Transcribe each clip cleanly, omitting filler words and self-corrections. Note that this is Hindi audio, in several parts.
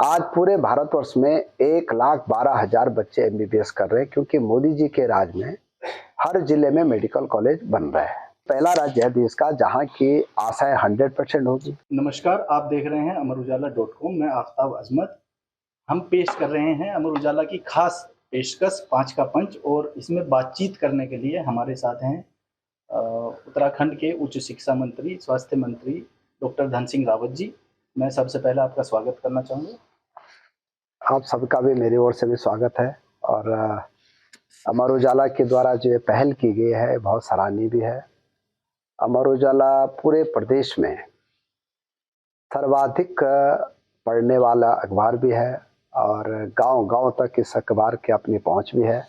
आज पूरे भारतवर्ष में 1,12,000 बच्चे एमबीबीएस कर रहे हैं, क्योंकि मोदी जी के राज में हर जिले में मेडिकल कॉलेज बन रहा है। पहला राज्य है देश का जहां की आशाएं 100% होगी। नमस्कार, आप देख रहे हैं अमरुजाला.com। मैं आफ्ताब अजमत। हम पेश कर रहे हैं अमर उजाला की खास पेशकश 5 का पंच, और इसमें बातचीत करने के लिए हमारे साथ हैं उत्तराखंड के उच्च शिक्षा मंत्री, स्वास्थ्य मंत्री डॉक्टर धन सिंह रावत जी। मैं सबसे पहले आपका स्वागत करना चाहूँगा। आप सबका भी मेरी ओर से भी स्वागत है। और अमर उजाला के द्वारा जो पहल की गई है बहुत सराहनीय भी है। अमर उजाला पूरे प्रदेश में सर्वाधिक पढ़ने वाला अखबार भी है और गांव-गांव तक इस अखबार की अपनी पहुंच भी है।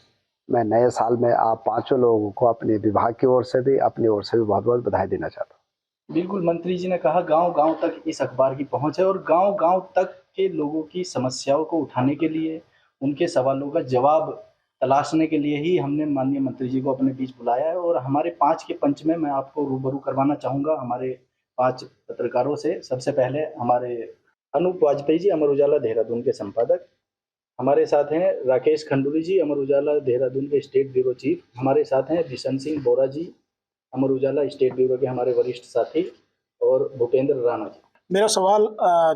मैं नए साल में आप पांचों लोगों को अपने विभाग की ओर से भी अपनी ओर से भी बहुत-बहुत बधाई देना चाहता हूँ। बिल्कुल, मंत्री जी ने कहा गांव-गांव तक इस अखबार की पहुंच है, और गांव-गांव तक के लोगों की समस्याओं को उठाने के लिए, उनके सवालों का जवाब तलाशने के लिए ही हमने माननीय मंत्री जी को अपने बीच बुलाया है। और हमारे 5 के पंच में मैं आपको रूबरू करवाना चाहूँगा हमारे 5 पत्रकारों से। सबसे पहले हमारे अनूप वाजपेयी जी, अमर उजाला देहरादून के संपादक। हमारे साथ हैं राकेश खंडूरी जी, अमर उजाला देहरादून के स्टेट ब्यूरो चीफ। हमारे साथ हैं बिशन सिंह बोरा जी, अमर उजाला स्टेट ब्यूरो के हमारे वरिष्ठ साथी, और भूपेंद्र राणा जी। मेरा सवाल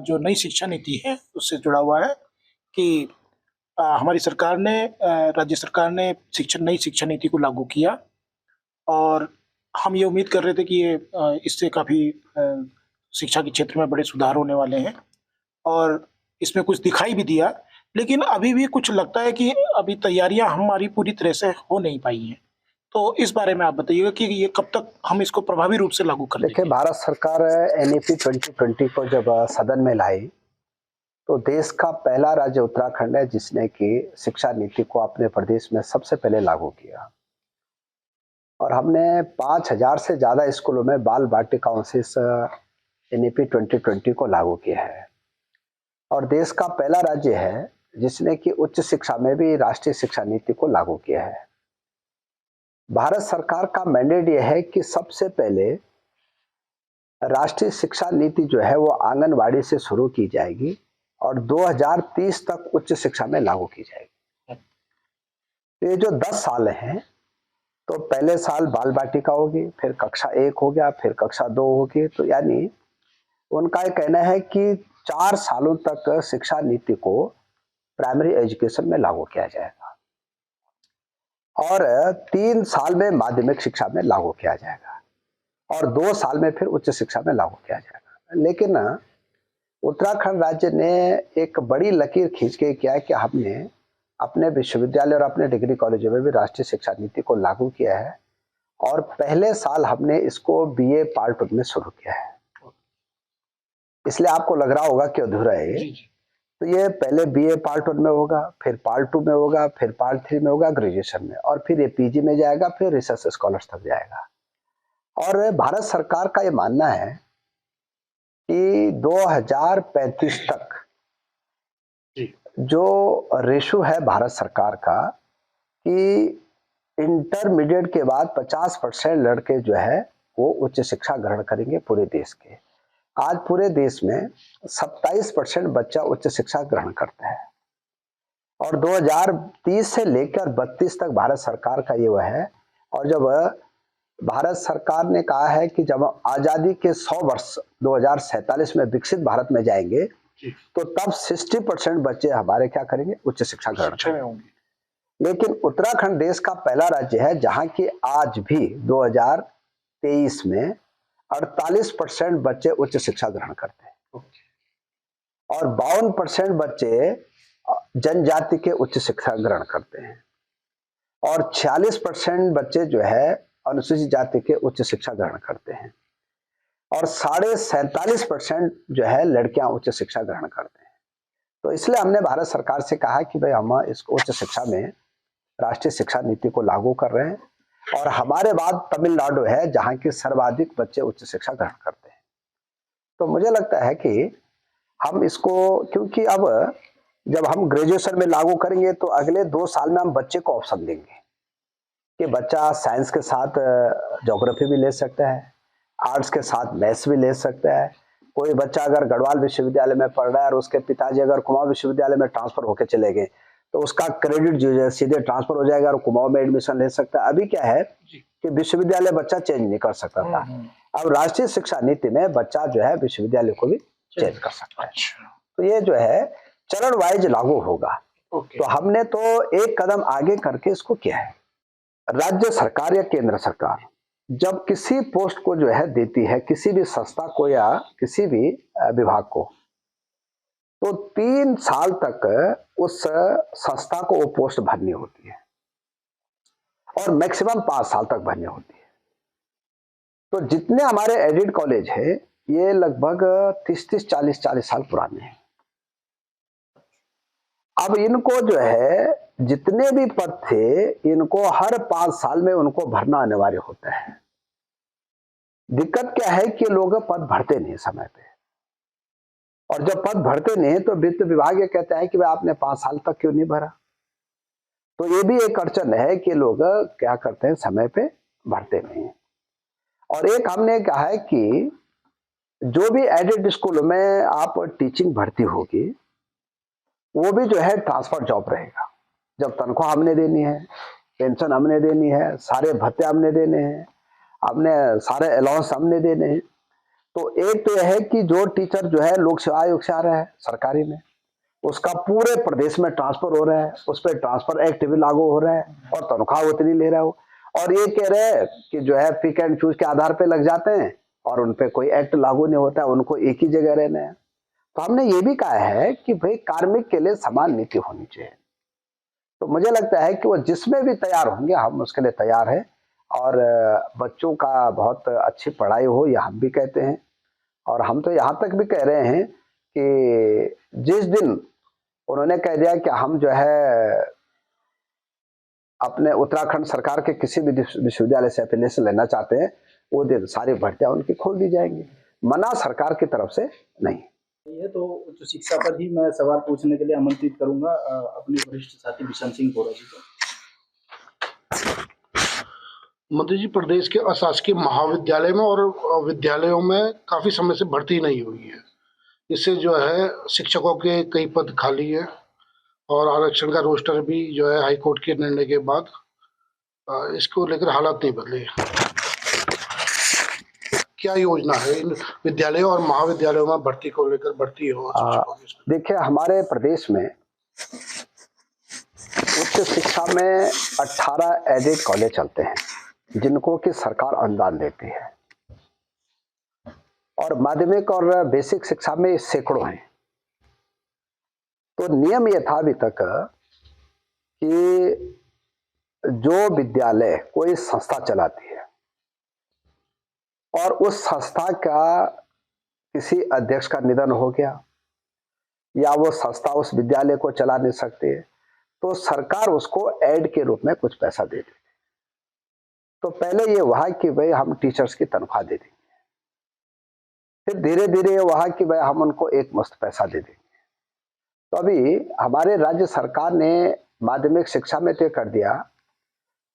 जो नई शिक्षा नीति है उससे जुड़ा हुआ है कि हमारी सरकार ने, राज्य सरकार ने नई शिक्षा नीति को लागू किया, और हम ये उम्मीद कर रहे थे कि ये इससे काफ़ी शिक्षा के क्षेत्र में बड़े सुधार होने वाले हैं, और इसमें कुछ दिखाई भी दिया। लेकिन अभी भी कुछ लगता है कि अभी तैयारियां हमारी पूरी तरह से हो नहीं पाई हैं। तो इस बारे में आप बताइएगा कि ये कब तक हम इसको प्रभावी रूप से लागू कर देखिए, भारत सरकार एनईपी 2020 को जब सदन में लाई तो देश का पहला राज्य उत्तराखंड है जिसने की शिक्षा नीति को अपने प्रदेश में सबसे पहले लागू किया। और हमने 5,000 से ज्यादा स्कूलों में बाल बाटिकाओं से इस एनईपी 2020 को लागू किया है। और देश का पहला राज्य है जिसने की उच्च शिक्षा में भी राष्ट्रीय शिक्षा नीति को लागू किया है। भारत सरकार का मैंडेट यह है कि सबसे पहले राष्ट्रीय शिक्षा नीति जो है वो आंगनवाड़ी से शुरू की जाएगी और 2030 तक उच्च शिक्षा में लागू की जाएगी। तो ये जो 10 साल हैं, तो पहले साल बाल बाटिका होगी, फिर कक्षा 1 हो गया, फिर कक्षा 2 होगी। तो यानी उनका ये कहना है कि 4 सालों तक शिक्षा नीति को प्राइमरी एजुकेशन में लागू किया जाएगा और 3 साल में माध्यमिक शिक्षा में लागू किया जाएगा और 2 साल में फिर उच्च शिक्षा में लागू किया जाएगा। लेकिन उत्तराखंड राज्य ने एक बड़ी लकीर खींच के किया कि हमने अपने विश्वविद्यालय और अपने डिग्री कॉलेजों में भी राष्ट्रीय शिक्षा नीति को लागू किया है, और पहले साल हमने इसको बीए पार्ट 1 में शुरू किया है। इसलिए आपको लग रहा होगा कि अधूरा है। तो ये पहले बीए पार्ट 1 में होगा, फिर पार्ट 2 में होगा, फिर पार्ट 3 में होगा ग्रेजुएशन में, और फिर ये पीजी में जाएगा, फिर रिसर्च स्कॉलर्स तक जाएगा। और भारत सरकार का ये मानना है कि 2035 तक जो रेशो है भारत सरकार का कि इंटरमीडिएट के बाद 50% लड़के जो है वो उच्च शिक्षा ग्रहण करेंगे पूरे देश के। आज पूरे देश में 27% बच्चा उच्च शिक्षा ग्रहण करता है, और 2030 से लेकर 32 तक भारत सरकार का ये वह है। और जब भारत सरकार ने कहा है कि जब आजादी के 100 वर्ष 2047 में विकसित भारत में जाएंगे तो तब 60% बच्चे हमारे क्या करेंगे, उच्च शिक्षा ग्रहण करेंगे। लेकिन उत्तराखंड देश का पहला राज्य है जहां की आज भी 2023 में 48% बच्चे उच्च शिक्षा ग्रहण करते हैं और 52% बच्चे जनजाति के उच्च शिक्षा ग्रहण करते हैं और 46% बच्चे जो है अनुसूचित जाति के उच्च शिक्षा ग्रहण करते हैं और 47.5% जो है लड़कियां उच्च शिक्षा ग्रहण करते हैं। तो इसलिए हमने भारत सरकार से कहा कि भाई हम इस उच्च शिक्षा में राष्ट्रीय शिक्षा नीति को लागू कर रहे हैं, और हमारे बाद तमिलनाडु है जहां के सर्वाधिक बच्चे उच्च शिक्षा ग्रहण करते हैं। तो मुझे लगता है कि हम इसको, क्योंकि अब जब हम ग्रेजुएशन में लागू करेंगे तो अगले 2 साल में हम बच्चे को ऑप्शन देंगे कि बच्चा साइंस के साथ ज्योग्राफी भी ले सकता है, आर्ट्स के साथ मैथ्स भी ले सकता है, कोई बच्चा अगर गढ़वाल विश्वविद्यालय में पढ़ रहा है और उसके पिताजी अगर कुमाऊं विश्वविद्यालय में ट्रांसफर होकर चले गए तो उसका क्रेडिट जो है सीधे ट्रांसफर हो जाएगा और कुमाऊं में एडमिशन ले सकता है। अभी क्या है कि विश्वविद्यालय बच्चा चेंज नहीं कर सकता था, अब राष्ट्रीय शिक्षा नीति में बच्चा जो है विश्वविद्यालय को भी चेंज कर सकता है। तो ये जो है चरण वाइज लागू होगा। तो हमने तो एक कदम आगे करके इसको किया है। राज्य सरकार या केंद्र सरकार जब किसी पोस्ट को जो है देती है किसी भी संस्था को या किसी भी विभाग को, तो 3 साल तक उस संस्था को वो पोस्ट भरनी होती है और मैक्सिमम 5 साल तक भरनी होती है। तो जितने हमारे एडेड कॉलेज है ये लगभग 30-30, 40-40 साल पुराने हैं। अब इनको जो है जितने भी पद थे इनको हर 5 साल में उनको भरना अनिवार्य होता है। दिक्कत क्या है कि लोग पद भरते नहीं समय पे, और जब पद भरते नहीं तो वित्त विभाग ये कहता है कि भाई आपने 5 साल तक क्यों नहीं भरा। तो ये भी एक अड़चन है कि लोग क्या करते हैं समय पे भरते नहीं। और एक हमने कहा है कि जो भी एडेड स्कूल में आप टीचिंग भर्ती होगी वो भी जो है ट्रांसफर जॉब रहेगा। जब तनख्वाह हमने देनी है, पेंशन हमने देनी है, सारे भत्ते हमने देने हैं, हमने सारे अलाउंस हमने देने हैं। तो एक तो यह है कि जो टीचर जो है लोक सेवा आयोग से आ रहा है सरकारी में, उसका पूरे प्रदेश में ट्रांसफर हो रहा है, उस पर ट्रांसफर एक्ट भी लागू हो रहा है और तनख्वाह उतनी ले रहा हो। और ये कह रहे हैं कि जो है पिक एंड चूज के आधार पे लग जाते हैं और उन पे कोई एक्ट लागू नहीं होता है, उनको एक ही जगह रहना है। तो हमने ये भी कहा है कि भाई कार्मिक के लिए समान नीति होनी चाहिए। तो मुझे लगता है कि वो जिसमें भी तैयार होंगे हम उसके लिए तैयार है, और बच्चों का बहुत अच्छी पढ़ाई हो यह हम भी कहते हैं। और हम तो यहाँ तक भी कह रहे हैं कि जिस दिन उन्होंने कह दिया कि हम जो है अपने उत्तराखंड सरकार के किसी भी विश्वविद्यालय से एफिलिएशन लेना चाहते हैं, वो दिन सारी भर्तियां उनकी खोल दी जाएंगी, मना सरकार की तरफ से नहीं है। तो उच्च शिक्षा पर ही मैं सवाल पूछने के लिए आमंत्रित करूंगा अपने वरिष्ठ साथी बिशन सिंह बोरा जी को। मंत्री जी, प्रदेश के अशासकीय महाविद्यालय में और विद्यालयों में काफी समय से भर्ती नहीं हुई है। इससे जो है शिक्षकों के कई पद खाली हैं और आरक्षण का रोस्टर भी जो है हाईकोर्ट के निर्णय के बाद इसको लेकर हालात नहीं बदले। क्या योजना है इन विद्यालयों और महाविद्यालयों में भर्ती को लेकर? भर्ती हो देखिए, हमारे प्रदेश में उच्च शिक्षा में 18 एडेड कॉलेज चलते हैं जिनको कि सरकार अनुदान देती है, और माध्यमिक और बेसिक शिक्षा में सैकड़ों हैं। तो नियम यह था अभी तक कि जो विद्यालय कोई संस्था चलाती है और उस संस्था का किसी अध्यक्ष का निधन हो गया या वो संस्था उस विद्यालय को चला नहीं सकती है, तो सरकार उसको एड के रूप में कुछ पैसा दे देती। तो पहले ये हुआ कि भाई हम टीचर्स की तनख्वाह दे देंगे, फिर धीरे धीरे ये हुआ कि भाई हम उनको एक मुश्त पैसा दे देंगे। तो अभी हमारे राज्य सरकार ने माध्यमिक शिक्षा में तय कर दिया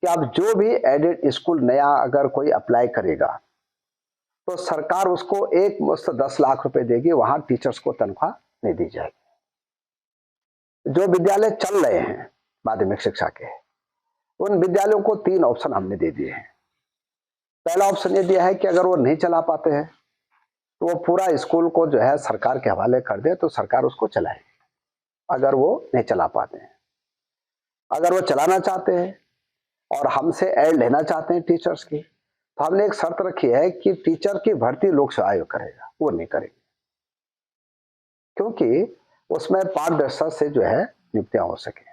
कि अब जो भी एडेड स्कूल नया अगर कोई अप्लाई करेगा तो सरकार उसको एक मुश्त 10 लाख रुपए देगी, वहां टीचर्स को तनख्वाह नहीं दी जाएगी। जो विद्यालय चल रहे हैं माध्यमिक शिक्षा के, उन विद्यालयों को 3 ऑप्शन हमने दे दिए हैं। पहला ऑप्शन ये दिया है कि अगर वो नहीं चला पाते हैं तो वो पूरा स्कूल को जो है सरकार के हवाले कर दे, तो सरकार उसको चलाएगी अगर वो नहीं चला पाते हैं। अगर वो चलाना चाहते हैं और हमसे ऐड लेना चाहते हैं टीचर्स की, तो हमने एक शर्त रखी है कि टीचर की भर्ती लोक सेवा आयोग करेगा, वो नहीं करेंगे, क्योंकि उसमें पारदर्शिता से जो है नियुक्तियां हो सके।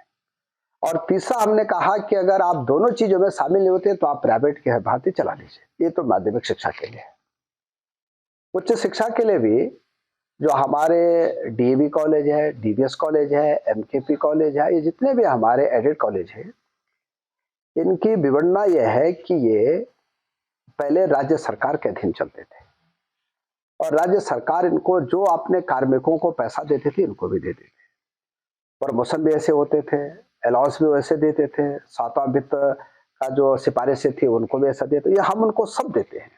और तीसरा हमने कहा कि अगर आप दोनों चीजों में शामिल नहीं होते तो आप प्राइवेट की भर्ती चला लीजिए। ये तो माध्यमिक शिक्षा के लिए है। उच्च शिक्षा के लिए भी जो हमारे डीएवी कॉलेज है, डीवीएस कॉलेज है, एमकेपी कॉलेज है, ये जितने भी हमारे एडेड कॉलेज है, इनकी विवरणा यह है कि ये पहले राज्य सरकार के अधीन चलते थे और राज्य सरकार इनको जो अपने कार्मिकों को पैसा देते थे इनको भी देते थे। प्रमोशन भी ऐसे होते थे, अलाउंस भी वैसे देते थे, 7वां वित्त का जो सिफारिशें थी उनको भी ऐसा देते, ये हम उनको सब देते हैं।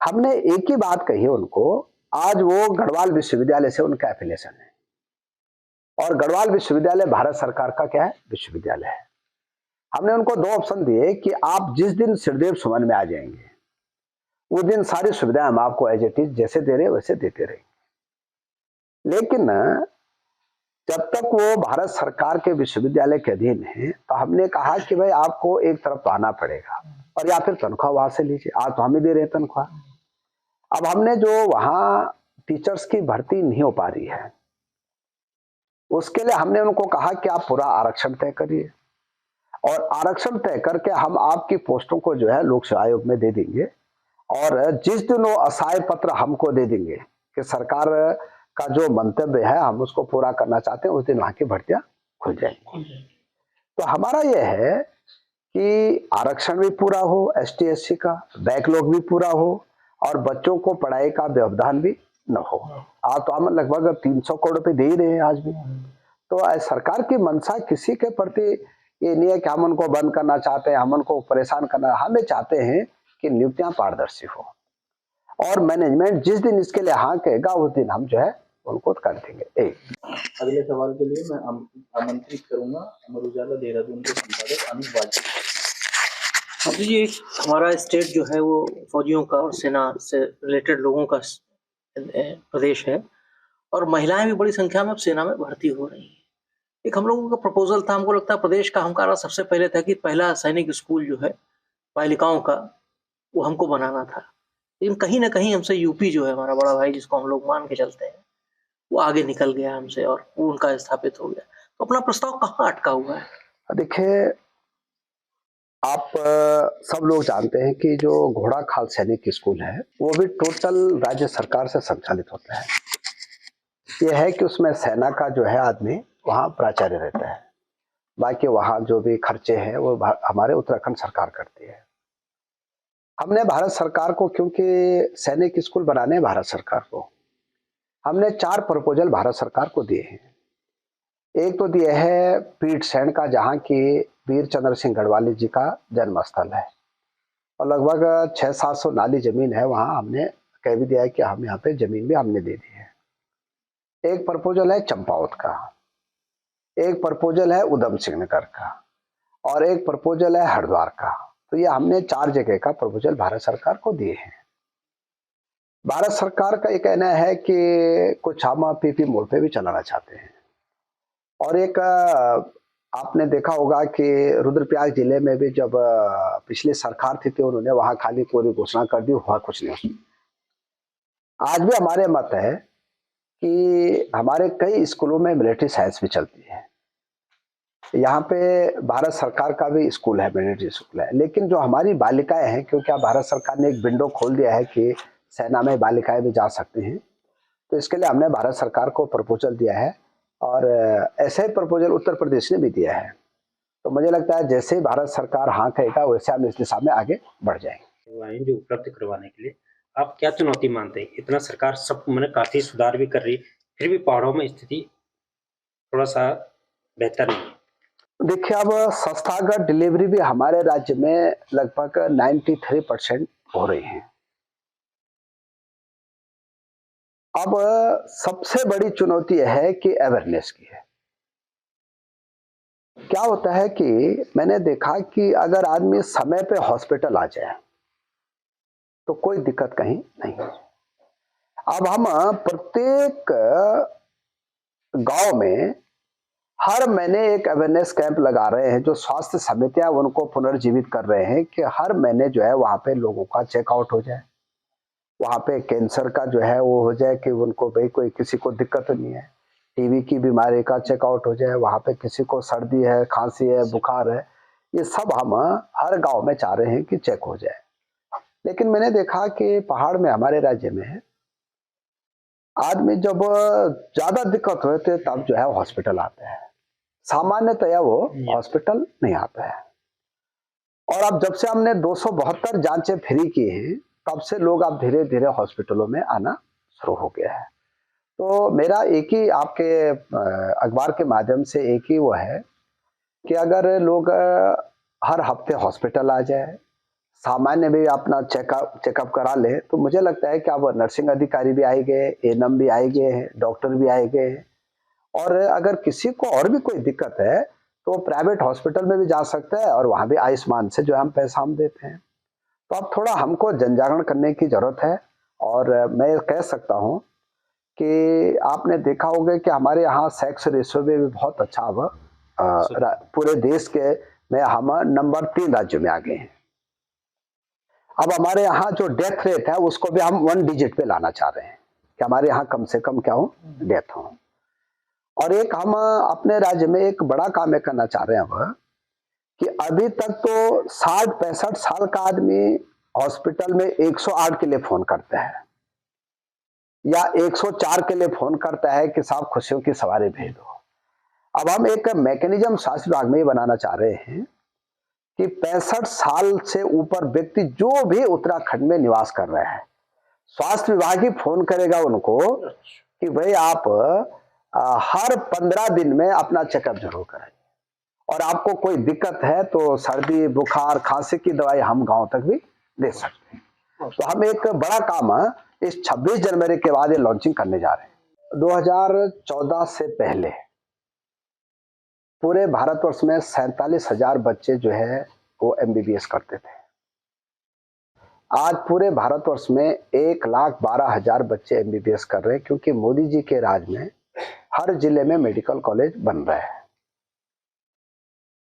हमने एक ही बात कही उनको, आज वो गढ़वाल विश्वविद्यालय से उनका एफिलिएशन है, और गढ़वाल विश्वविद्यालय भारत सरकार का क्या है, विश्वविद्यालय है। हमने उनको 2 ऑप्शन दिए कि आप जिस दिन सिरदेव सुमन में आ जाएंगे उस दिन सारी सुविधाएं हम आपको एज इट इज जैसे दे रहे वैसे देते रहेंगे। लेकिन जब तक वो भारत सरकार के विश्वविद्यालय के अधीन है तो हमने कहा कि भाई आपको एक तरफ तो आना पड़ेगा और या फिर तनख्वाह वहां से लीजिए, आज तो हम ही दे रहे हैं तनख्वाह। अब हमने जो वहां टीचर्स की भर्ती नहीं हो पा रही है उसके लिए हमने उनको कहा कि आप पूरा आरक्षण तय करिए, और आरक्षण तय करके हम आपकी पोस्टों को जो है लोक सेवा आयोग में दे देंगे, और जिस दिन वो असाय पत्र हमको दे देंगे कि सरकार का जो मंतव्य है हम उसको पूरा करना चाहते हैं, उस दिन वहां की भर्तियां खुल जाएंगी। तो हमारा यह है कि आरक्षण भी पूरा हो, ST SC का बैकलॉग भी पूरा हो, और बच्चों को पढ़ाई का व्यवधान भी न हो। आज तो हम लगभग 300 करोड़ रुपए दे ही रहे हैं आज भी। तो सरकार की मंशा किसी के प्रति ये नहीं है कि हम उनको बंद करना चाहते हैं, हम उनको परेशान करना, हमें चाहते हैं कि नियुक्तियां पारदर्शी हो, और मैनेजमेंट जिस दिन इसके लिए हाँ कहेगा उस दिन हम जो है उनको कर देंगे। अगले सवाल के लिए मैं आमंत्रित करूंगा अमर उजाला देहरादून के संपादक अनूप वाजपेयी। मंत्री जी, हमारा स्टेट जो है वो फौजियों का और सेना से रिलेटेड लोगों का प्रदेश है, और महिलाएं भी बड़ी संख्या में अब सेना में भर्ती हो रही हैं। एक हम लोगों का प्रपोजल था, हमको लगता है प्रदेश का हमारा सबसे पहले था कि पहला सैनिक स्कूल जो है बालिकाओं का वो हमको बनाना था, लेकिन कहीं ना कहीं हमसे यूपी जो है हमारा बड़ा भाई जिसको हम लोग मान के चलते हैं वो आगे निकल गया हमसे और वो उनका स्थापित हो गया। तो अपना प्रस्ताव कहाँ अटका हुआ है? देखिए, आप सब लोग जानते हैं कि जो घोड़ा खाल सैनिक स्कूल है वो भी टोटल राज्य सरकार से संचालित होता है। यह है कि उसमें सेना का जो है आदमी वहाँ प्राचार्य रहता है, बाकी वहाँ जो भी खर्चे हैं वो हमारे उत्तराखंड सरकार करती है। हमने भारत सरकार को, क्योंकि सैनिक स्कूल बनाने भारत सरकार को, हमने 4 प्रपोजल भारत सरकार को दिए हैं। एक तो दिया है पीठ सैन का, जहाँ की वीर चंद्र सिंह गढ़वाली जी का जन्म स्थल है, और लगभग 600-700 नाली जमीन है वहाँ। हमने कह भी दिया है कि हम यहाँ पे जमीन भी हमने दे दी है। एक प्रपोजल है चंपावत का, एक प्रपोजल है उधम सिंह नगर का, और एक प्रपोजल है हरिद्वार का। तो ये हमने 4 जगह का प्रपोजल भारत सरकार को दिए हैं। भारत सरकार का ये कहना है कि कुछ हम PP मोड पे भी चलाना चाहते हैं, और एक आपने देखा होगा कि रुद्रप्रयाग जिले में भी जब पिछली सरकार थी तो उन्होंने वहां खाली पूरी घोषणा कर दी, हुआ कुछ नहीं उसमें। आज भी हमारे मत है कि हमारे कई स्कूलों में मिलिट्री साइंस भी चलती है। यहाँ पे भारत सरकार का भी स्कूल है, मिलिट्री स्कूल है, लेकिन जो हमारी बालिकाएं हैं, क्योंकि अब भारत सरकार ने एक विंडो खोल दिया है कि सेना में बालिकाएं भी जा सकते हैं, तो इसके लिए हमने भारत सरकार को प्रपोजल दिया है, और ऐसे ही प्रपोजल उत्तर प्रदेश ने भी दिया है। तो मुझे लगता है जैसे ही भारत सरकार हाँ कहेगा वैसे हम इस दिशा में आगे बढ़ जाएंगे। जो उपलब्ध करवाने के लिए आप क्या चुनौती मानते हैं? इतना सरकार सब मैंने काफी सुधार भी कर रही, फिर भी पहाड़ों में स्थिति थोड़ा सा बेहतर नहीं है। देखिए, अब संस्थागत डिलीवरी भी हमारे राज्य में लगभग 93% हो रही है। अब सबसे बड़ी चुनौती यह है कि अवेयरनेस की है। क्या होता है कि मैंने देखा कि अगर आदमी समय पे हॉस्पिटल आ जाए तो कोई दिक्कत कहीं नहीं है। अब हम प्रत्येक गांव में हर महीने एक अवेयरनेस कैंप लगा रहे हैं, जो स्वास्थ्य समितियां उनको पुनर्जीवित कर रहे हैं कि हर महीने जो है वहां पे लोगों का चेकआउट हो जाए, वहां पे कैंसर का जो है वो हो जाए कि उनको भाई कोई किसी को दिक्कत नहीं है, टीबी की बीमारी का चेकआउट हो जाए, वहां पे किसी को सर्दी है, खांसी है, बुखार है, ये सब हम हर गांव में चाह रहे हैं कि चेक हो जाए। लेकिन मैंने देखा कि पहाड़ में, हमारे राज्य में आदमी जब ज्यादा दिक्कत होते है तब जो है हॉस्पिटल आता है, सामान्यतया वो हॉस्पिटल नहीं आता है। और अब जब से हमने 272 जांचें फ्री की हैं तब से लोग अब धीरे धीरे हॉस्पिटलों में आना शुरू हो गया है। तो मेरा एक ही आपके अखबार के माध्यम से एक ही वो है कि अगर लोग हर हफ्ते हॉस्पिटल आ जाए, सामान्य भी अपना चेकअप करा ले, तो मुझे लगता है कि अब नर्सिंग अधिकारी भी आए गए, एएनएम भी आए गए हैं, डॉक्टर भी आए गए हैं। और अगर किसी को और भी कोई दिक्कत है तो प्राइवेट हॉस्पिटल में भी जा सकता है और वहां भी आयुष्मान से जो हम पैसा हम देते हैं। तो अब थोड़ा हमको जनजागरण करने की जरूरत है। और मैं कह सकता हूं कि आपने देखा होगा कि हमारे यहाँ सेक्स रेशियो भी बहुत अच्छा अब पूरे देश के में हम नंबर 3 राज्यों में आ गए हैं। अब हमारे यहाँ जो डेथ रेट है उसको भी हम 1 डिजिट पे लाना चाह रहे हैं कि हमारे यहाँ कम से कम क्या हो, डेथ हो। और एक हम अपने राज्य में एक बड़ा काम करना चाह रहे हैं अब कि अभी तक तो 60-65 साल का आदमी हॉस्पिटल में 108 के लिए फोन करता है या 104 के लिए फोन करता है कि साहब खुशियों की सवारी भेज दो। अब हम एक मैकेनिज्म स्वास्थ्य विभाग में ही बनाना चाह रहे हैं कि 65 साल से ऊपर व्यक्ति जो भी उत्तराखंड में निवास कर रहे हैं, स्वास्थ्य विभाग ही फोन करेगा उनको कि भाई आप हर 15 दिन में अपना चेकअप जरूर करें, और आपको कोई दिक्कत है तो सर्दी बुखार खांसी की दवाई हम गांव तक भी दे सकते हैं। तो हम एक बड़ा काम इस 26 जनवरी के बाद ये लॉन्चिंग करने जा रहे हैं। 2014 से पहले पूरे भारतवर्ष में 47,000 बच्चे जो है वो MBBS करते थे। आज पूरे भारतवर्ष में 1,12,000 बच्चे MBBS कर रहे हैं, क्योंकि मोदी जी के राज में हर जिले में मेडिकल कॉलेज बन रहा है।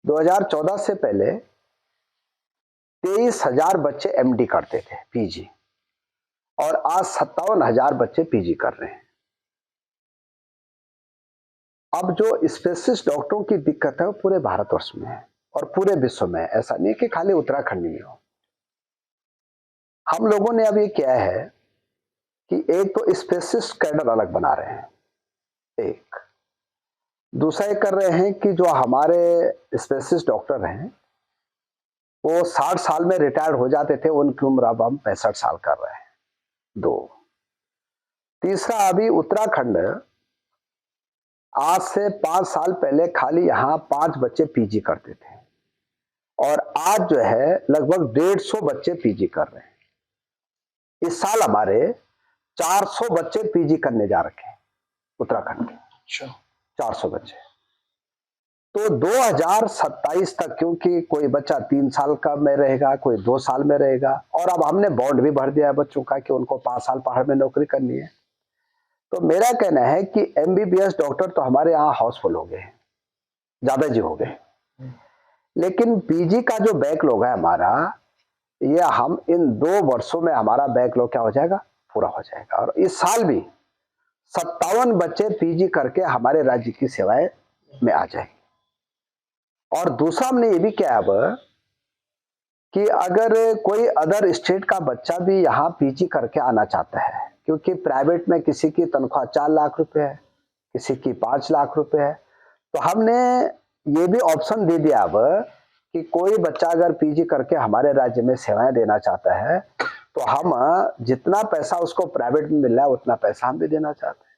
2014 से पहले 23,000 बच्चे MD करते थे, PG, और आज 57,000 बच्चे PG कर रहे हैं। अब जो स्पेशलिस्ट डॉक्टरों की दिक्कत है वो पूरे भारतवर्ष में है और पूरे विश्व में है, ऐसा नहीं कि खाली उत्तराखंड में हो। हम लोगों ने अब ये किया है कि एक तो स्पेशलिस्ट कैडर अलग बना रहे हैं, एक दूसरा ये कर रहे हैं कि जो हमारे स्पेशलिस्ट डॉक्टर हैं वो 60 साल में रिटायर्ड हो जाते थे, उनकी उम्र अब हम 65 साल कर रहे हैं, 2। तीसरा, अभी उत्तराखंड आज से 5 साल पहले खाली यहाँ 5 बच्चे PG करते थे और आज जो है लगभग 150 बच्चे PG कर रहे हैं। इस साल हमारे 400 बच्चे PG करने जा रखे हैं उत्तराखंड के, 400 बच्चे। तो 2027 तक, क्योंकि कोई बच्चा 3 साल का में रहेगा, कोई 2 साल में रहेगा, और अब हमने बॉन्ड भी भर दिया है बच्चों का कि उनको 5 साल पहाड़ में नौकरी करनी है। तो मेरा कहना है कि MBBS डॉक्टर तो हमारे यहाँ हाउसफुल हो गए, ज्यादा जी हो गए, लेकिन PG का जो बैकलॉग है हमारा, ये हम इन 2 वर्षों में हमारा बैकलॉग क्या हो जाएगा, पूरा हो जाएगा। और इस साल भी 57 बच्चे PG करके हमारे राज्य की सेवाएं में आ जाएंगे। और दूसरा हमने ये भी किया अब कि अगर कोई अदर स्टेट का बच्चा भी यहाँ PG करके आना चाहता है, क्योंकि प्राइवेट में किसी की तनख्वाह 4 लाख रुपए है, किसी की 5 लाख रुपए है, तो हमने ये भी ऑप्शन दे दिया अब कि कोई बच्चा अगर PG करके हमारे राज्य में सेवाएं देना चाहता है तो हम जितना पैसा उसको प्राइवेट में मिल रहा है उतना पैसा हम भी देना चाहते हैं।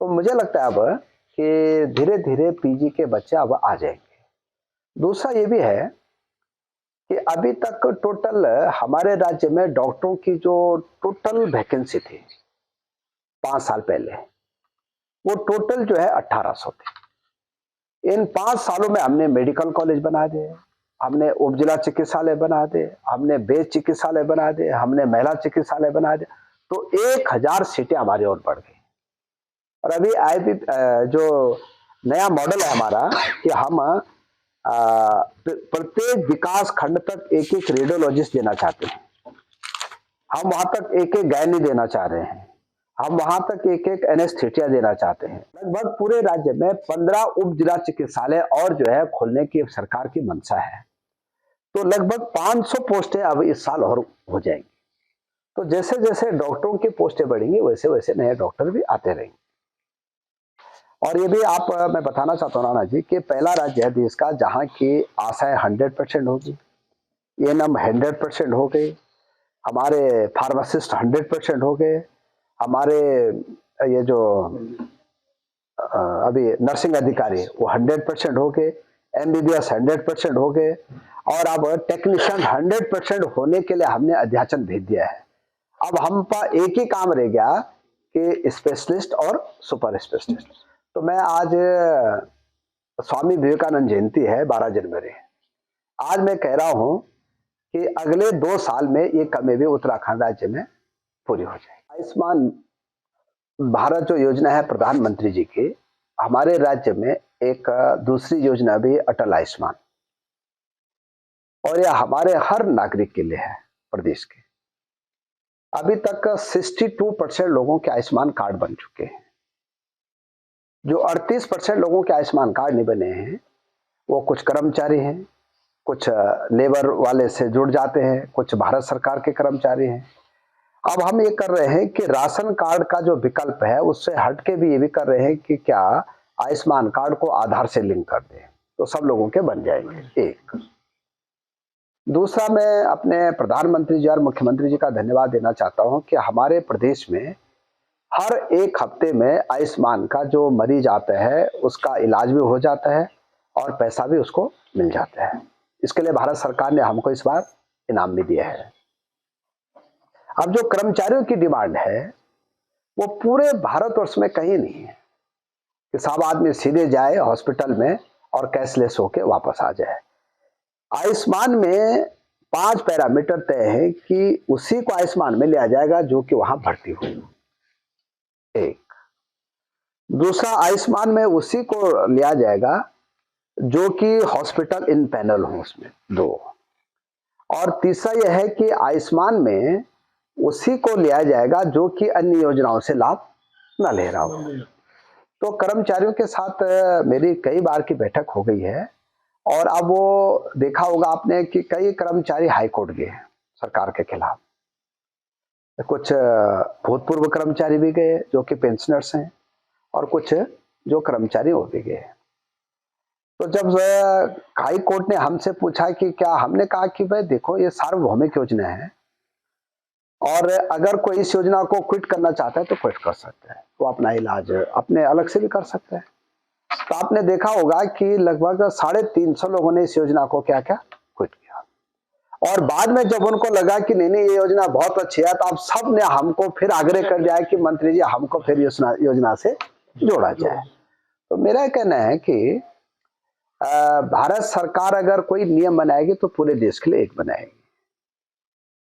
तो मुझे लगता है अब कि धीरे धीरे PG के बच्चे अब आ जाएंगे। दूसरा ये भी है कि अभी तक टोटल हमारे राज्य में डॉक्टरों की जो टोटल वैकेंसी थी 5 साल पहले, वो टोटल जो है 1800 थी। इन 5 सालों में हमने मेडिकल कॉलेज बना दिए, हमने उप जिला चिकित्सालय बना दिए, हमने बेस चिकित्सालय बना दिए, हमने महिला चिकित्सालय बना दिया। तो 1000 सीटें हमारी ओर बढ़ गई। और अभी IB जो नया मॉडल है हमारा कि हम प्रत्येक विकास खंड तक एक रेडियोलॉजिस्ट देना चाहते हैं, हम वहां तक एक गायनी देना चाह रहे हैं, हम वहां तक एक एनेस्थेटिया देना चाहते हैं। लगभग पूरे राज्य में 15 उप जिला चिकित्सालय और जो है खोलने की सरकार की मंशा है। तो लगभग 500 पोस्टें अब इस साल और हो जाएंगी। तो जैसे जैसे डॉक्टरों की पोस्टें बढ़ेंगी वैसे वैसे नए डॉक्टर भी आते रहेंगे। और ये भी मैं बताना चाहता हूँ नाना जी कि पहला राज्य है देश का जहाँ की आशाएं 100% होगी, एएनएम 100% हो गए, हमारे फार्मासिस्ट 100% हो गए, हमारे ये जो अभी नर्सिंग अधिकारी वो 100% हो गए, MBBS 100% हो गए, और अब टेक्नीशियन 100% होने के लिए हमने अध्याचन भेज दिया है। अब हम पर एक ही काम रह गया कि स्पेशलिस्ट और सुपर स्पेशलिस्ट। तो मैं आज स्वामी विवेकानंद जयंती है 12 जनवरी, आज मैं कह रहा हूं कि अगले 2 साल में ये कमी भी उत्तराखंड राज्य में पूरी हो जाए। आयुष्मान भारत जो योजना है प्रधानमंत्री जी की, हमारे राज्य में एक दूसरी योजना भी अटल आयुष्मान, और यह हमारे हर नागरिक के लिए है प्रदेश के। अभी तक 62% लोगों के आयुष्मान कार्ड बन चुके हैं। जो 38% लोगों के आयुष्मान कार्ड नहीं बने हैं वो कुछ कर्मचारी हैं, कुछ लेबर वाले से जुड़ जाते हैं, कुछ भारत सरकार के कर्मचारी हैं। अब हम ये कर रहे हैं कि राशन कार्ड का जो विकल्प है उससे हटके भी ये भी कर रहे हैं कि क्या आयुष्मान कार्ड को आधार से लिंक कर दें तो सब लोगों के बन जाएंगे। एक दूसरा, मैं अपने प्रधानमंत्री जी और मुख्यमंत्री जी का धन्यवाद देना चाहता हूं कि हमारे प्रदेश में हर एक हफ्ते में आयुष्मान का जो मरीज आता है उसका इलाज भी हो जाता है और पैसा भी उसको मिल जाता है। इसके लिए भारत सरकार ने हमको इस बार इनाम भी दिया है। अब जो कर्मचारियों की डिमांड है वो पूरे भारतवर्ष में कहीं नहीं है कि सब आदमी सीधे जाए हॉस्पिटल में और कैशलेस होके वापस आ जाए। आयुष्मान में 5 पैरामीटर तय है कि उसी को आयुष्मान में लिया जाएगा जो कि वहां भर्ती हो। एक दूसरा, आयुष्मान में उसी को लिया जाएगा जो कि हॉस्पिटल इन पैनल हो उसमें। 2 और तीसरा यह है कि आयुष्मान में उसी को लिया जाएगा जो कि अन्य योजनाओं से लाभ न ले रहा हो। तो कर्मचारियों के साथ मेरी कई बार की बैठक हो गई है और अब वो देखा होगा आपने कि कई कर्मचारी हाईकोर्ट गए हैं सरकार के खिलाफ। कुछ भूतपूर्व कर्मचारी भी गए जो कि पेंशनर्स हैं और कुछ जो कर्मचारी वो भी गए। तो जब हाई कोर्ट ने हमसे पूछा कि क्या, हमने कहा कि भाई देखो ये सार्वभौमिक योजना है और अगर कोई इस योजना को क्विट करना चाहता है तो क्विट कर सकता है, वो अपना इलाज अपने अलग से भी कर सकता है। तो आपने देखा होगा कि लगभग 350 लोगों ने इस योजना को क्या क्या क्विट किया और बाद में जब उनको लगा कि नहीं ये योजना बहुत अच्छी है तो आप सब ने हमको फिर आग्रह कर दिया कि मंत्री जी हमको फिर योजना से जोड़ा जाए। तो मेरा कहना है कि भारत सरकार अगर कोई नियम बनाएगी तो पूरे देश के लिए एक बनाएगी।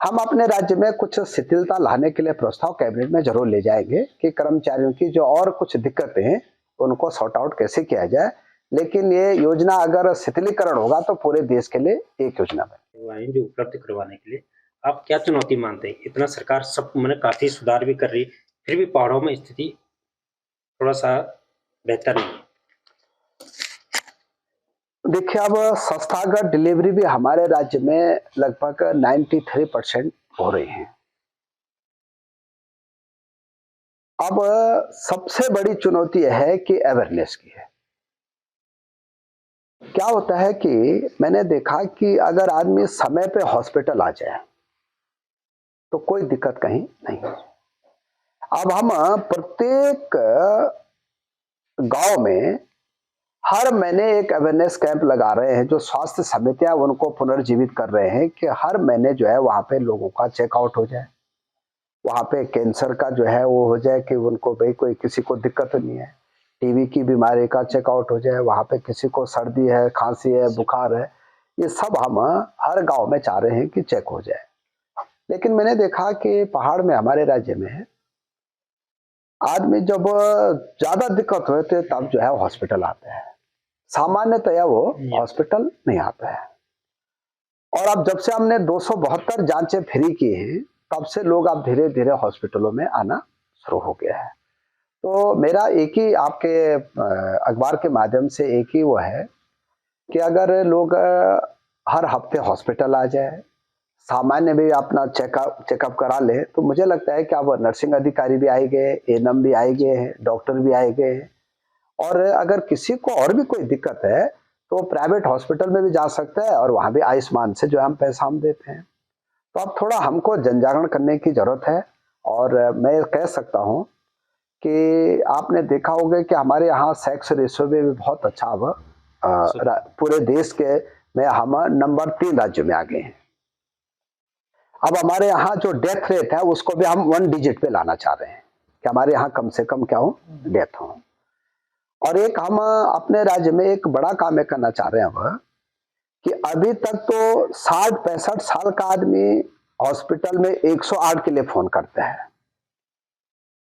हम अपने राज्य में कुछ शिथिलता लाने के लिए प्रस्ताव कैबिनेट में जरूर ले जाएंगे कि कर्मचारियों की जो और कुछ दिक्कतें हैं उनको सॉर्ट आउट कैसे किया जाए, लेकिन ये योजना अगर शिथिलीकरण होगा तो पूरे देश के लिए एक योजना बने। जो उपलब्ध करवाने के लिए आप क्या चुनौती मानते हैं? इतना सरकार सब मैंने काफी सुधार भी कर रही, फिर भी पहाड़ों में स्थिति थोड़ा सा बेहतर नहीं है। देखिए, अब संस्थागत डिलीवरी भी हमारे राज्य में लगभग 93% हो रही है। अब सबसे बड़ी चुनौती यह है कि अवेयरनेस की है। क्या होता है कि मैंने देखा कि अगर आदमी समय पे हॉस्पिटल आ जाए तो कोई दिक्कत कहीं नहीं है। अब हम प्रत्येक गांव में हर महीने एक अवेयरनेस कैंप लगा रहे हैं, जो स्वास्थ्य समितियां उनको पुनर्जीवित कर रहे हैं कि हर महीने जो है वहां पे लोगों का चेकआउट हो जाए, वहां पे कैंसर का जो है वो हो जाए कि उनको भाई कोई किसी को दिक्कत नहीं है, टीबी की बीमारी का चेकआउट हो जाए, वहां पे किसी को सर्दी है, खांसी है, बुखार है, ये सब हम हर गांव में चाह रहे हैं कि चेक हो जाए। लेकिन मैंने देखा कि पहाड़ में हमारे राज्य में आदमी जब ज्यादा दिक्कत होते तब जो है हॉस्पिटल आता है, सामान्यतया वो हॉस्पिटल नहीं आता है। और अब जब से हमने 272 जांचें फ्री की हैं तब से लोग अब धीरे धीरे हॉस्पिटलों में आना शुरू हो गया है। तो मेरा एक ही आपके अखबार के माध्यम से एक ही वो है कि अगर लोग हर हफ्ते हॉस्पिटल आ जाए, सामान्य भी अपना चेकअप करा ले, तो मुझे लगता है कि अब नर्सिंग अधिकारी भी आए गए, एएनएम भी आए गए हैं, डॉक्टर भी आए गए हैं, और अगर किसी को और भी कोई दिक्कत है तो प्राइवेट हॉस्पिटल में भी जा सकता है और वहां भी आयुष्मान से जो हम पैसा हम देते हैं। तो अब थोड़ा हमको जनजागरण करने की जरूरत है। और मैं कह सकता हूं कि आपने देखा होगा कि हमारे यहाँ सेक्स रेशियो भी बहुत अच्छा अब पूरे देश के में हम नंबर 3 राज्यों में आ गए हैं। अब हमारे यहाँ जो डेथ रेट है उसको भी हम 1 डिजिट पे लाना चाह रहे हैं कि हमारे यहाँ कम से कम क्या हो, डेथ हो। और एक हम अपने राज्य में एक बड़ा काम ये करना चाह रहे हैं अब कि अभी तक तो 60-65 साल का आदमी हॉस्पिटल में 108 के लिए फोन करता है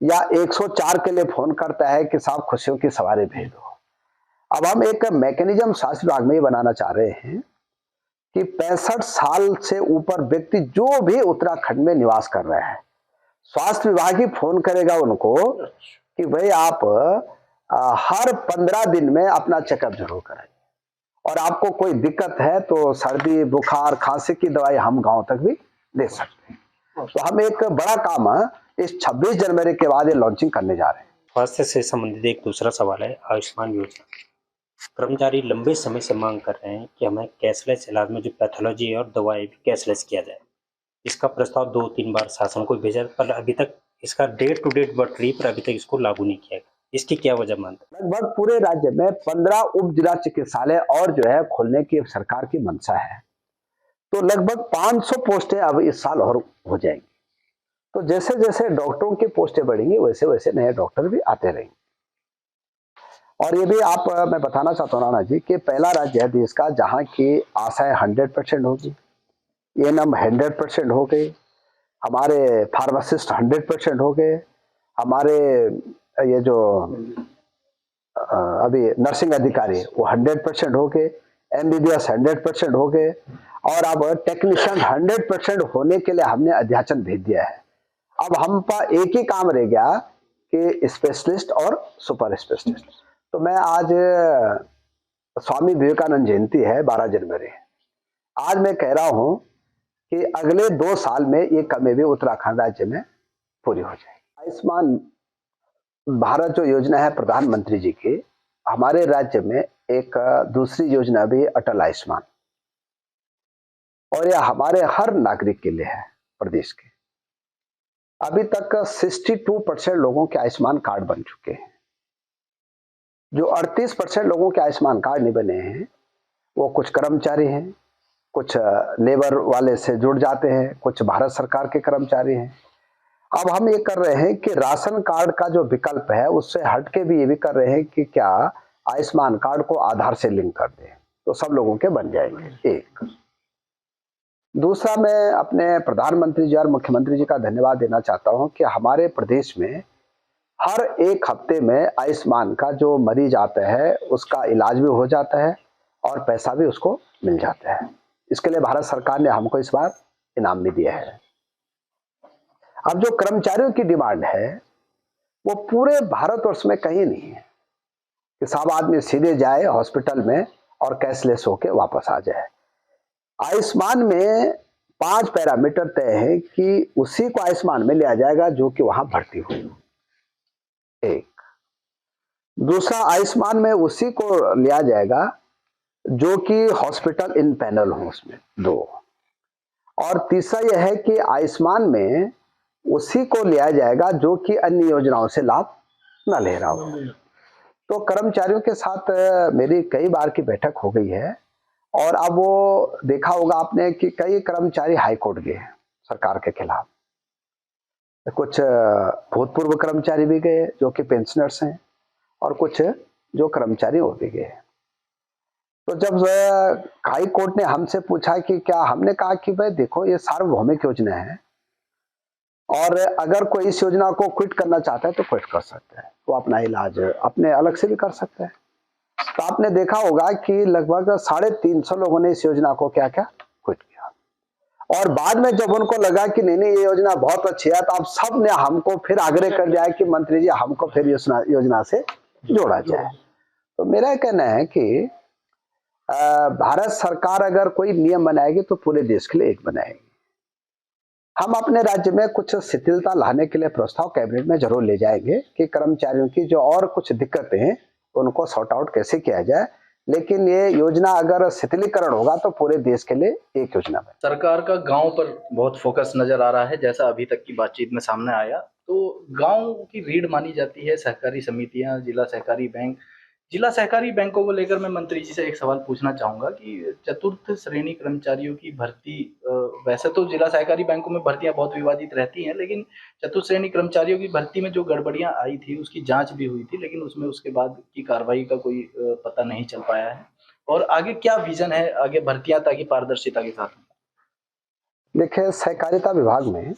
या 104 के लिए फोन करता है कि साहब खुशियों की सवारी भेज दो। अब हम एक मैकेनिज्म स्वास्थ्य विभाग में ये बनाना चाह रहे हैं कि 65 साल से ऊपर व्यक्ति जो भी उत्तराखंड में निवास कर रहे हैं, स्वास्थ्य विभाग ही फोन करेगा उनको कि भाई आप हर 15 दिन में अपना चेकअप जरूर कराइए और आपको कोई दिक्कत है तो सर्दी बुखार खांसी की दवाई हम गांव तक भी दे सकते हैं। तो हम एक बड़ा काम इस 26 जनवरी के बाद ये लॉन्चिंग करने जा रहे हैं। स्वास्थ्य से संबंधित एक दूसरा सवाल है आयुष्मान योजना। कर्मचारी लंबे समय से मांग कर रहे हैं कि हमें कैशलेस इलाज में जो पैथोलॉजी और दवाएं भी कैशलेस किया जाए। इसका प्रस्ताव 2-3 बार शासन को भेजा पर अभी तक इसका डेट टू डेट बढ़ रही पर अभी तक इसको लागू नहीं किया गया। इसकी क्या वजह मानते हैं? लगभग पूरे राज्य में 15 उप जिला चिकित्सालय और जो है खोलने की सरकार की मंशा है, तो लगभग 500 पोस्टें अब इस साल और हो जाएंगी। तो जैसे जैसे डॉक्टरों की पोस्टें बढ़ेंगी वैसे वैसे नए डॉक्टर भी आते रहेंगे। और ये भी मैं बताना चाहता हूँ राणा जी कि पहला राज्य है देश का जहाँ की आशाएं 100% होगी, एएनएम 100% हो गई, हमारे फार्मासिस्ट 100% हो गए, हमारे ये जो अभी नर्सिंग अधिकारी वो 100% हो गए, एमबीबीएस 100% हो गए और अब टेक्नीशियन 100% होने के लिए हमने अध्याचन भेज दिया है। अब हम पर एक ही काम रह गया कि स्पेशलिस्ट और सुपर स्पेशलिस्ट। तो मैं आज स्वामी विवेकानंद जयंती है 12 जनवरी, आज मैं कह रहा हूं कि अगले 2 साल में ये कमी भी उत्तराखंड राज्य में पूरी हो जाएगी। आयुष्मान भारत जो योजना है प्रधानमंत्री जी की, हमारे राज्य में एक दूसरी योजना भी अटल आयुष्मान, और यह हमारे हर नागरिक के लिए है प्रदेश के। अभी तक 62% लोगों के आयुष्मान कार्ड बन चुके हैं। जो 38% लोगों के आयुष्मान कार्ड नहीं बने हैं वो कुछ कर्मचारी हैं, कुछ लेबर वाले से जुड़ जाते हैं, कुछ भारत सरकार के कर्मचारी हैं। अब हम ये कर रहे हैं कि राशन कार्ड का जो विकल्प है उससे हट के भी ये भी कर रहे हैं कि क्या आयुष्मान कार्ड को आधार से लिंक कर दें तो सब लोगों के बन जाएंगे। एक दूसरा, मैं अपने प्रधानमंत्री जी और मुख्यमंत्री जी का धन्यवाद देना चाहता हूं कि हमारे प्रदेश में हर एक हफ्ते में आयुष्मान का जो मरीज आता है उसका इलाज भी हो जाता है और पैसा भी उसको मिल जाता है। इसके लिए भारत सरकार ने हमको इस बार इनाम भी दिया है। अब जो कर्मचारियों की डिमांड है वो पूरे भारतवर्ष में कहीं नहीं है कि सब आदमी सीधे जाए हॉस्पिटल में और कैशलेस होके वापस आ जाए। आयुष्मान में 5 पैरामीटर तय है कि उसी को आयुष्मान में लिया जाएगा जो कि वहां भर्ती हो। एक दूसरा, आयुष्मान में उसी को लिया जाएगा जो कि हॉस्पिटल इन पैनल हो उसमें। 2 और तीसरा यह है कि आयुष्मान में उसी को लिया जाएगा जो कि अन्य योजनाओं से लाभ न ले रहा हो। तो कर्मचारियों के साथ मेरी कई बार की बैठक हो गई है और अब वो देखा होगा आपने कि कई कर्मचारी हाई कोर्ट गए सरकार के खिलाफ, कुछ भूतपूर्व कर्मचारी भी गए जो कि पेंशनर्स हैं और कुछ जो कर्मचारी वो भी गए। तो जब हाई कोर्ट ने हमसे पूछा कि क्या, हमने कहा कि भाई देखो ये सार्वभौमिक योजना है और अगर कोई इस योजना को क्विट करना चाहता है तो क्विट कर सकता है, वो अपना इलाज अपने अलग से भी कर सकता है। तो आपने देखा होगा कि लगभग 350 लोगों ने इस योजना को क्या क्या क्विट किया और बाद में जब उनको लगा कि नहीं ये योजना बहुत अच्छी है तो आप सब ने हमको फिर आग्रह कर दिया कि मंत्री जी हमको फिर योजना से जोड़ा जाए। तो मेरा कहना है कि भारत सरकार अगर कोई नियम बनाएगी तो पूरे देश के लिए एक बनाएगी। हम अपने राज्य में कुछ शिथिलता लाने के लिए प्रस्ताव कैबिनेट में जरूर ले जाएंगे कि कर्मचारियों की जो और कुछ दिक्कतें हैं उनको सॉर्ट आउट कैसे किया जाए, लेकिन ये योजना अगर शिथिलीकरण होगा तो पूरे देश के लिए एक योजना है। सरकार का गांव पर बहुत फोकस नजर आ रहा है, जैसा अभी तक की बातचीत में सामने आया। तो गांव की रीढ़ मानी जाती है सहकारी समितियां, जिला सहकारी बैंक, जिला सहकारी बैंकों को लेकर मैं मंत्री जी से एक सवाल पूछना चाहूँगा कि चतुर्थ श्रेणी कर्मचारियों की भर्ती वैसे तो जिला सहकारी बैंकों में भर्तियाँ बहुत विवादित रहती हैं, लेकिन चतुर्थ श्रेणी कर्मचारियों की भर्ती में जो गड़बड़ियाँ आई थी, उसकी जाँच भी हुई थी, लेकिन उसमें उसके बाद की कार्रवाई का कोई पता नहीं चल पाया है। और आगे क्या विज़न है आगे भर्तियाँ ताकि पारदर्शिता के साथ हों? देखिए, सहकारिता विभाग में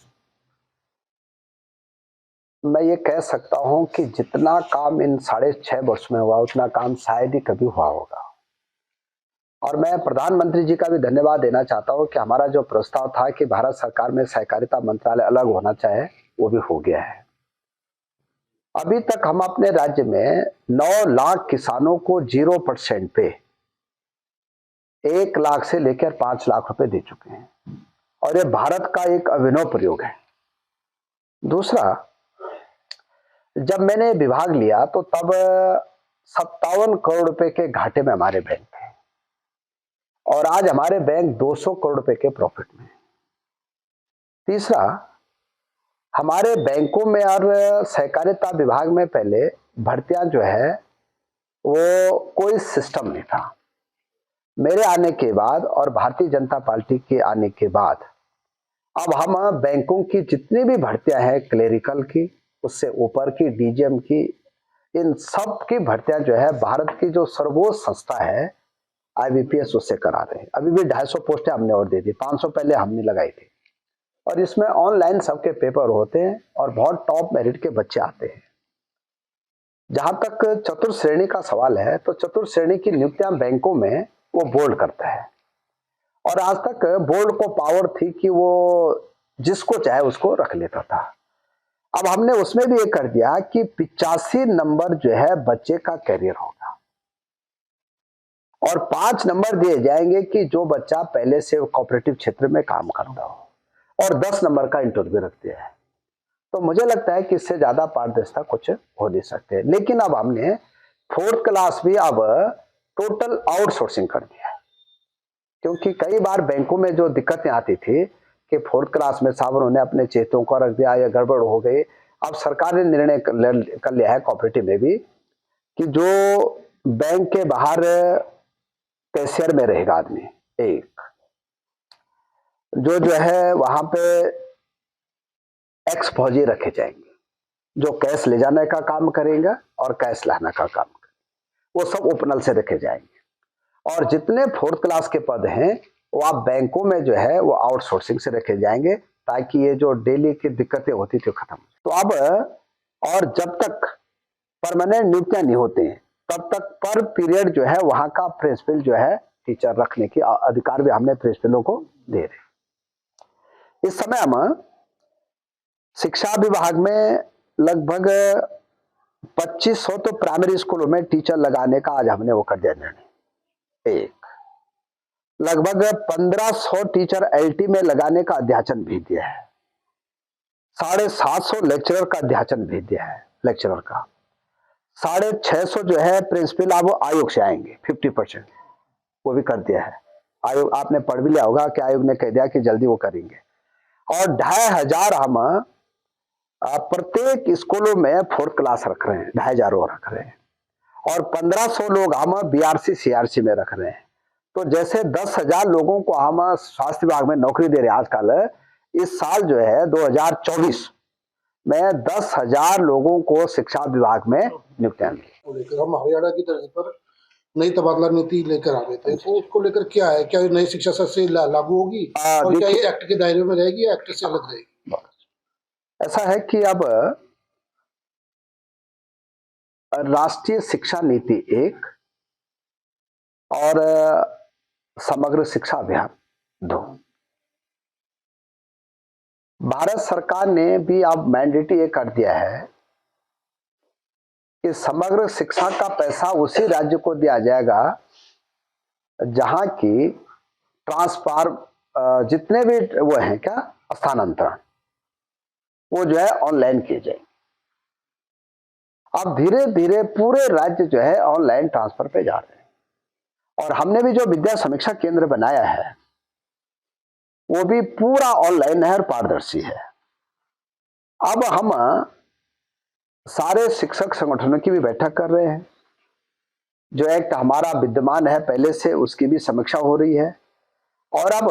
मैं ये कह सकता हूं कि जितना काम इन 6.5 वर्ष में हुआ उतना काम शायद ही कभी हुआ होगा। और मैं प्रधानमंत्री जी का भी धन्यवाद देना चाहता हूं कि हमारा जो प्रस्ताव था कि भारत सरकार में सहकारिता मंत्रालय अलग होना चाहिए, वो भी हो गया है। अभी तक हम अपने राज्य में 9 लाख किसानों को 0% पे 1 लाख से लेकर 5 लाख रुपए दे चुके हैं, और ये भारत का एक अभिनव प्रयोग है। दूसरा, जब मैंने विभाग लिया तो तब 57 करोड़ रुपए के घाटे में हमारे बैंक थे, और आज हमारे बैंक 200 करोड़ रुपए के प्रॉफिट में। तीसरा, हमारे बैंकों में और सहकारिता विभाग में पहले भर्तियां जो है वो कोई सिस्टम नहीं था। मेरे आने के बाद और भारतीय जनता पार्टी के आने के बाद अब हम बैंकों की जितनी भी भर्तियां हैं, क्लेरिकल की, उससे ऊपर की, डीजीएम की, इन सब की भर्तियां जो है भारत की जो सर्वोच्च संस्था है IBPS, उससे करा रहे हैं। अभी भी 250 पोस्टें हमने और दे दी, 500 पहले हमने लगाई थी, और इसमें ऑनलाइन सबके पेपर होते हैं और बहुत टॉप मेरिट के बच्चे आते हैं। जहां तक चतुर्थ श्रेणी का सवाल है, तो चतुर्थ श्रेणी की नियुक्तियां बैंकों में वो बोर्ड करता है, और आज तक बोर्ड को पावर थी कि वो जिसको चाहे उसको रख लेता था। अब हमने उसमें भी ये कर दिया कि 85 नंबर जो है बच्चे का कैरियर होगा, और 5 नंबर दिए जाएंगे कि जो बच्चा पहले से कोऑपरेटिव क्षेत्र में काम करता हो, और 10 नंबर का इंटरव्यू रखते हैं। तो मुझे लगता है कि इससे ज्यादा पारदर्शिता कुछ हो नहीं सकते। लेकिन अब हमने 4th क्लास भी अब टोटल आउटसोर्सिंग कर दिया है, क्योंकि कई बार बैंकों में जो दिक्कतें आती थी कि 4th क्लास में साहब उन्होंने अपने चेतों को रख दिया या गड़बड़ हो गई। अब सरकार ने निर्णय कर लिया है कोऑपरेटिव में भी कि जो बैंक के बाहर कैशियर में रहेगा आदमी, एक जो है वहां पे एक्स फौजी रखे जाएंगे, जो कैश ले जाने का काम करेंगे और कैश लाने का काम करेंगे, वो सब ओपनल से रखे जाएंगे। और जितने 4th क्लास के पद हैं वो आप बैंकों में जो है वो आउटसोर्सिंग से रखे जाएंगे, ताकि ये जो डेली की दिक्कतें होती थी खत्म। तो अब और जब तक परमानेंट नियुक्तियां नहीं होते हैं तब तक पर पीरियड जो है वहां का प्रिंसिपल जो है टीचर रखने की अधिकार भी हमने प्रिंसिपलों को दे रहे। इस समय हम शिक्षा विभाग में लगभग 2500 तो प्राइमरी स्कूलों में टीचर लगाने का आज हमने वो कर दिया निर्णय। एक लगभग 1500 टीचर LT में लगाने का अध्याचन भेज दिया है। 750 लेक्चरर का अध्याचन भेज दिया है, लेक्चरर का 650 जो है प्रिंसिपल अब आयोग से आएंगे, 50% वो भी कर दिया है आयोग। आपने पढ़ भी लिया होगा कि आयोग ने कह दिया कि जल्दी वो करेंगे। और 2500 हम प्रत्येक स्कूलों में 4th क्लास रख रहे हैं, 2500 वो रख रहे हैं, और 1500 लोग हम BRC CRC में रख रहे हैं। तो जैसे 10,000 लोगों को हम स्वास्थ्य विभाग में नौकरी दे रहे हैं आजकल, इस साल जो है 2024 में 10,000 लोगों को शिक्षा विभाग में नियुक्तियां दी। हम हरियाणा की तरफ पर नई तबादला नीति लेकर आ रहे थे, तो उसको लेकर क्या है, क्या नई शिक्षा सत्र से लागू होगी और क्या ये एक्ट के दायरे में रहेगी या एक्ट से अलग रहेगी? ऐसा है कि अब राष्ट्रीय शिक्षा नीति 1 और समग्र शिक्षा अभियान 2, भारत सरकार ने भी अब मैंडेटरी ये कर दिया है कि समग्र शिक्षा का पैसा उसी राज्य को दिया जाएगा जहां की ट्रांसफार जितने भी वो हैं क्या स्थानांतरण, वो जो है ऑनलाइन किए जाएंगे। अब धीरे धीरे पूरे राज्य जो है ऑनलाइन ट्रांसफर पे जा रहे हैं, और हमने भी जो विद्या समीक्षा केंद्र बनाया है वो भी पूरा ऑनलाइन है और पारदर्शी है। अब हम सारे शिक्षक संगठनों की भी बैठक कर रहे हैं जो एक्ट हमारा विद्यमान है पहले से, उसकी भी समीक्षा हो रही है। और अब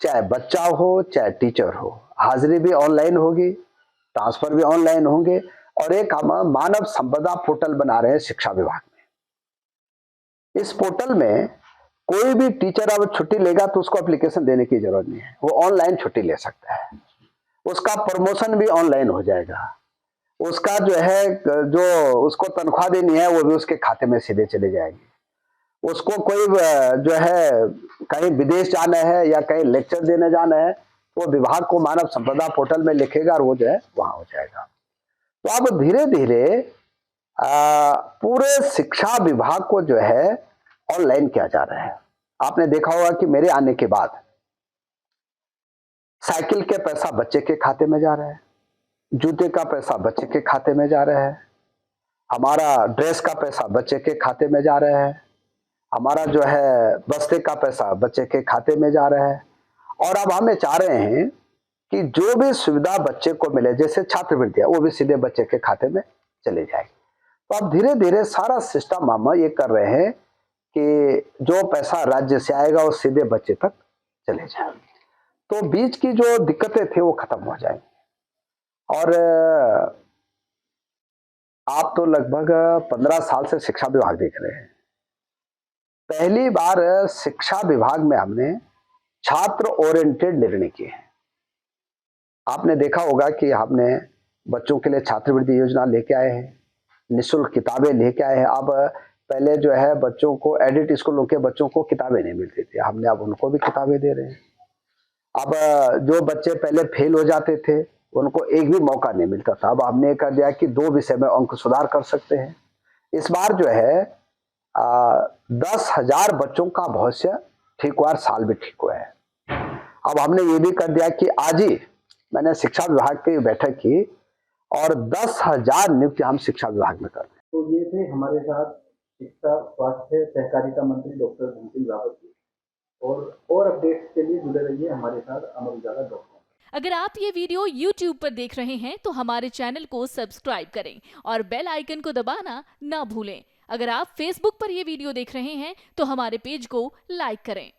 चाहे बच्चा हो चाहे टीचर हो, हाजिरी भी ऑनलाइन होगी, ट्रांसफर भी ऑनलाइन होंगे। और एक हम मानव संपदा पोर्टल बना रहे हैं शिक्षा विभाग में। इस पोर्टल में कोई भी टीचर अब छुट्टी लेगा तो उसको एप्लीकेशन देने की जरूरत नहीं है, वो ऑनलाइन छुट्टी ले सकता है। उसका प्रमोशन भी ऑनलाइन हो जाएगा, उसका जो है जो उसको तनख्वाह देनी है वो भी उसके खाते में सीधे चले जाएगी। उसको कोई जो है कहीं विदेश जाना है या कहीं लेक्चर देने जाना है, वो विभाग को मानव संपदा पोर्टल में लिखेगा और वो जो है वहां हो जाएगा। तो अब धीरे धीरे पूरे शिक्षा विभाग को जो है ऑनलाइन किया जा रहा है। आपने देखा होगा कि मेरे आने के बाद साइकिल के पैसा बच्चे के खाते में जा रहा है, जूते का पैसा बच्चे के खाते में जा रहा है, हमारा ड्रेस का पैसा बच्चे के खाते में जा रहा है, हमारा जो है बस्ते का पैसा बच्चे के खाते में जा रहा है। और अब हम चाह रहे हैं कि जो भी सुविधा बच्चे को मिले, जैसे छात्रवृत्तियां, वो भी सीधे बच्चे के खाते में चले जाएगी। तो अब धीरे धीरे सारा सिस्टम हम ये कर रहे हैं कि जो पैसा राज्य से आएगा वो सीधे बच्चे तक चले जाएंगे। तो बीच की जो दिक्कतें थी वो खत्म हो जाएंगी। और आप तो लगभग 15 साल से शिक्षा विभाग देख रहे हैं। पहली बार शिक्षा विभाग में हमने छात्र ओरिएंटेड निर्णय किए हैं। आपने देखा होगा कि हमने बच्चों के लिए छात्रवृत्ति योजना लेके आए हैं, निःशुल्क किताबें लेके आए हैं। अब पहले जो है बच्चों को एडिट स्कूलों के बच्चों को किताबें नहीं मिलती थी, हमने अब उनको भी किताबें दे रहे हैं। अब जो बच्चे पहले फेल हो जाते थे उनको एक भी मौका नहीं मिलता था, अब हमने कर दिया कि 2 विषय में अंक सुधार कर सकते हैं। इस बार जो है 10,000 बच्चों का भविष्य ठीक हुआ, साल भी ठीक हुआ है। अब हमने ये भी कर दिया कि आज ही मैंने शिक्षा विभाग की बैठक की और 10,000 नियुक्ति हम शिक्षा विभाग में कर रहे हैं। तो ये थे हमारे साथ शिक्षा, स्वास्थ्य, सहकारिता मंत्री डॉक्टर धन सिंह रावत जी। और अपडेट्स के लिए जुड़े रहिए हमारे साथ अमर उजाला .com। अगर आप ये वीडियो YouTube पर देख रहे हैं तो हमारे चैनल को सब्सक्राइब करें और बेल आइकन को दबाना ना भूलें। अगर आप Facebook पर ये वीडियो देख रहे हैं तो हमारे पेज को लाइक करें।